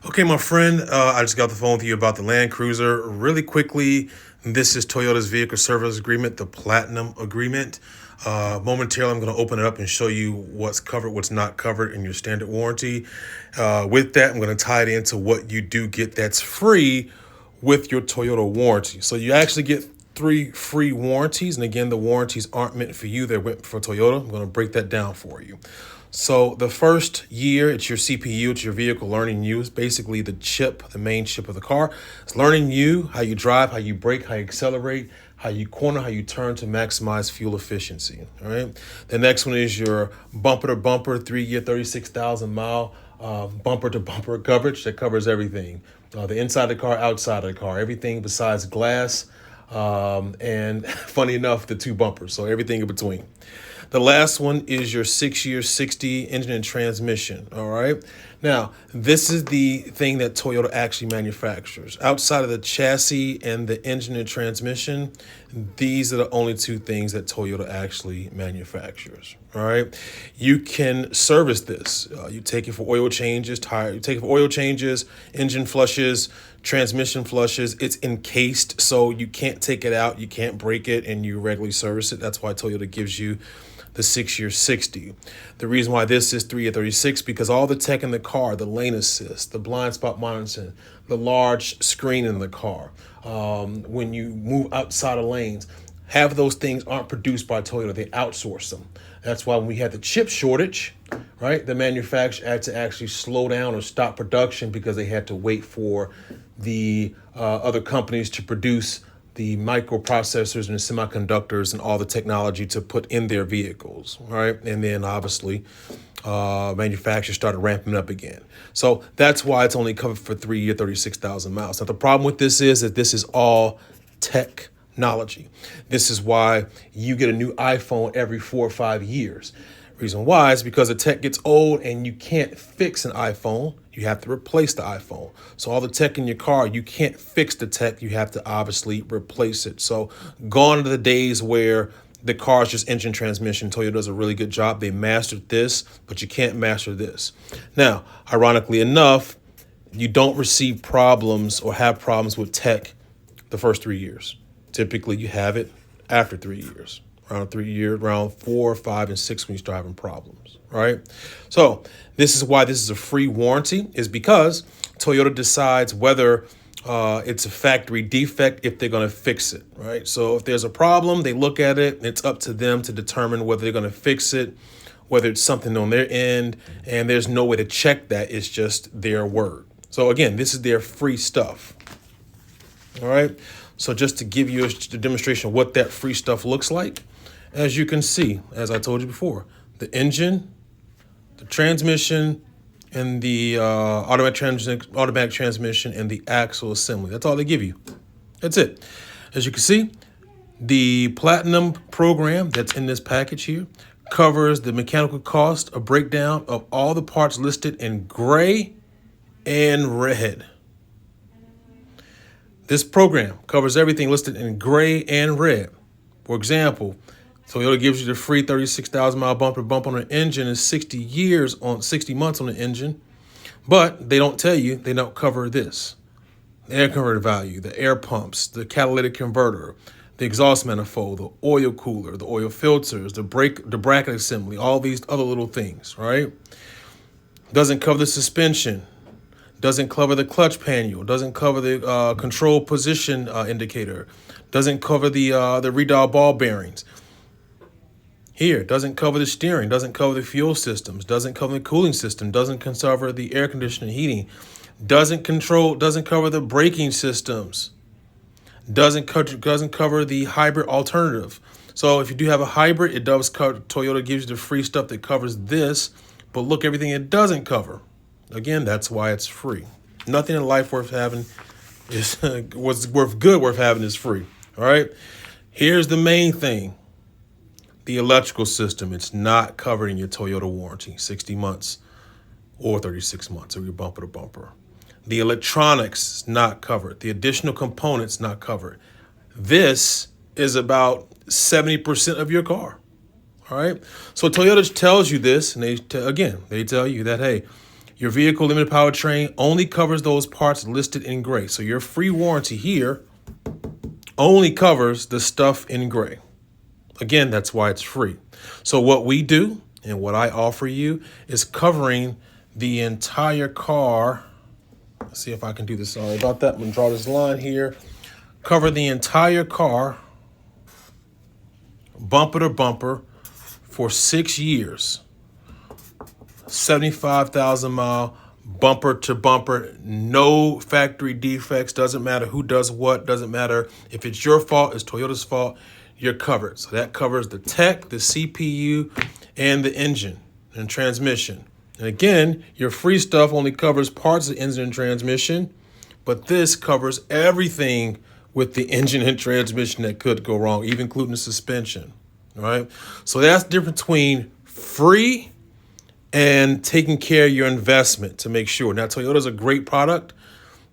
Okay, my friend, I just got the phone with you about the Land Cruiser. Really quickly, this is Toyota's vehicle service agreement, the Platinum Agreement. Momentarily, I'm going to open it up and show you what's covered, what's not covered in your standard warranty. With that, I'm going to tie it into what you do get that's free with your Toyota warranty. So you actually get 3 free warranties. And again, the warranties aren't meant for you, they're meant for Toyota. I'm going to break that down for you. So the first year, it's your CPU, it's your vehicle learning you. It's basically the chip, the main chip of the car. It's learning you, how you drive, how you brake, how you accelerate, how you corner, how you turn to maximize fuel efficiency. All right. The next one is your bumper to bumper, 3 year, 36,000 mile bumper to bumper coverage that covers everything. The inside of the car, outside of the car, everything besides glass. And funny enough, the 2 bumpers. So everything in between. The last one is your 6 year, 60 engine and transmission. All right. Now, this is the thing that Toyota actually manufactures. Outside of the chassis and the engine and transmission, these are the only 2 things that Toyota actually manufactures. All right. You can service this. You take it for oil changes, you take it for oil changes, engine flushes, transmission flushes. It's encased, so you can't take it out, you can't break it, and you regularly service it. That's why Toyota gives you the 6 year 60. The reason why this is 3 year 36, because all the tech in the car, the lane assist, the blind spot monitoring, the large screen in the car, when you move outside of lanes, half of those things aren't produced by Toyota. They outsource them. That's why when we had the chip shortage, right, the manufacturer had to actually slow down or stop production because they had to wait for the other companies to produce the microprocessors and the semiconductors and all the technology to put in their vehicles, right? And then obviously manufacturers started ramping up again. So that's why it's only covered for 3 year, 36,000 miles. Now, the problem with this is that this is all technology. This is why you get a new iPhone every 4 or 5 years. Reason why is because the tech gets old and you can't fix an iPhone. You have to replace the iPhone. So all the tech in your car, you can't fix the tech. You have to obviously replace it. So gone are the days where the car is just engine transmission. Toyota does a really good job. They mastered this, but you can't master this. Now, ironically enough, you don't receive problems or have problems with tech the first 3 years. Typically, you have it after 3 years. Around 3 years, around 4, 5, and 6 when you start having problems, right? So this is why this is a free warranty, is because Toyota decides whether it's a factory defect if they're going to fix it, right? So if there's a problem, they look at it. It's up to them to determine whether they're going to fix it, whether it's something on their end, and there's no way to check that. It's just their word. So again, this is their free stuff, all right? So just to give you a demonstration of what that free stuff looks like, as you can see, as I told you before, the engine, the transmission, and the automatic transmission, and the axle assembly. That's all they give you. That's it. As you can see, the Platinum program that's in this package here covers the mechanical cost, a breakdown of all the parts listed in gray and red. This program covers everything listed in gray and red. For example, Toyota gives you the free 36,000 mile bumper to bump on an engine and 60 months on an engine, but they don't tell you, they don't cover this. The air converter value, the air pumps, the catalytic converter, the exhaust manifold, the oil cooler, the oil filters, the bracket assembly, all these other little things, right? Doesn't cover the suspension, doesn't cover the clutch panel, doesn't cover the control position indicator, doesn't cover the redial ball bearings. Here, doesn't cover the steering, doesn't cover the fuel systems, doesn't cover the cooling system, doesn't cover the air conditioning, heating, doesn't cover the braking systems, doesn't cover the hybrid alternative. So if you do have a hybrid, it does cover, Toyota gives you the free stuff that covers this, but look, everything it doesn't cover. Again, that's why it's free. Nothing in life worth having is worth having is free. All right. Here's the main thing. The electrical system, it's not covered in your Toyota warranty, 60 months or 36 months or your bumper to bumper. The electronics is not covered. The additional components not covered. This is about 70% of your car. All right. So Toyota tells you this, and they tell you that, hey, Your vehicle limited powertrain only covers those parts listed in gray. So your free warranty here only covers the stuff in gray. Again, that's why it's free. So what we do and what I offer you is covering the entire car. Let's see if I can do this. Sorry about that. I'm going to draw this line here. Cover the entire car, bumper to bumper, for 6 years. 75,000 mile, bumper to bumper, no factory defects. Doesn't matter who does what. Doesn't matter if it's your fault, it's Toyota's fault. You're covered. So that covers the tech, the CPU, and the engine and transmission. And again, your free stuff only covers parts of the engine and transmission, but this covers everything with the engine and transmission that could go wrong, even including the suspension. All right. So that's the difference between free and taking care of your investment to make sure. Now, Toyota's a great product.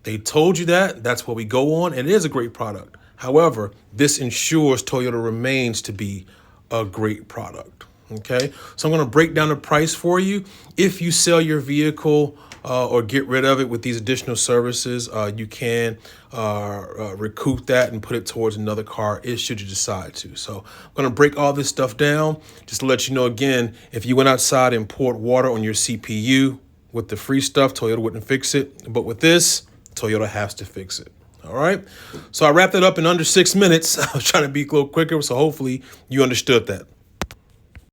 They told you that. That's what we go on. And it is a great product. However, this ensures Toyota remains to be a great product. Okay, so I'm going to break down the price for you. If you sell your vehicle or get rid of it with these additional services, you can recoup that and put it towards another car should you decide to. So I'm going to break all this stuff down just to let you know again, if you went outside and poured water on your CPU with the free stuff, Toyota wouldn't fix it. But with this, Toyota has to fix it. All right. So I wrapped it up in under 6 minutes. I was trying to be a little quicker, so hopefully you understood that.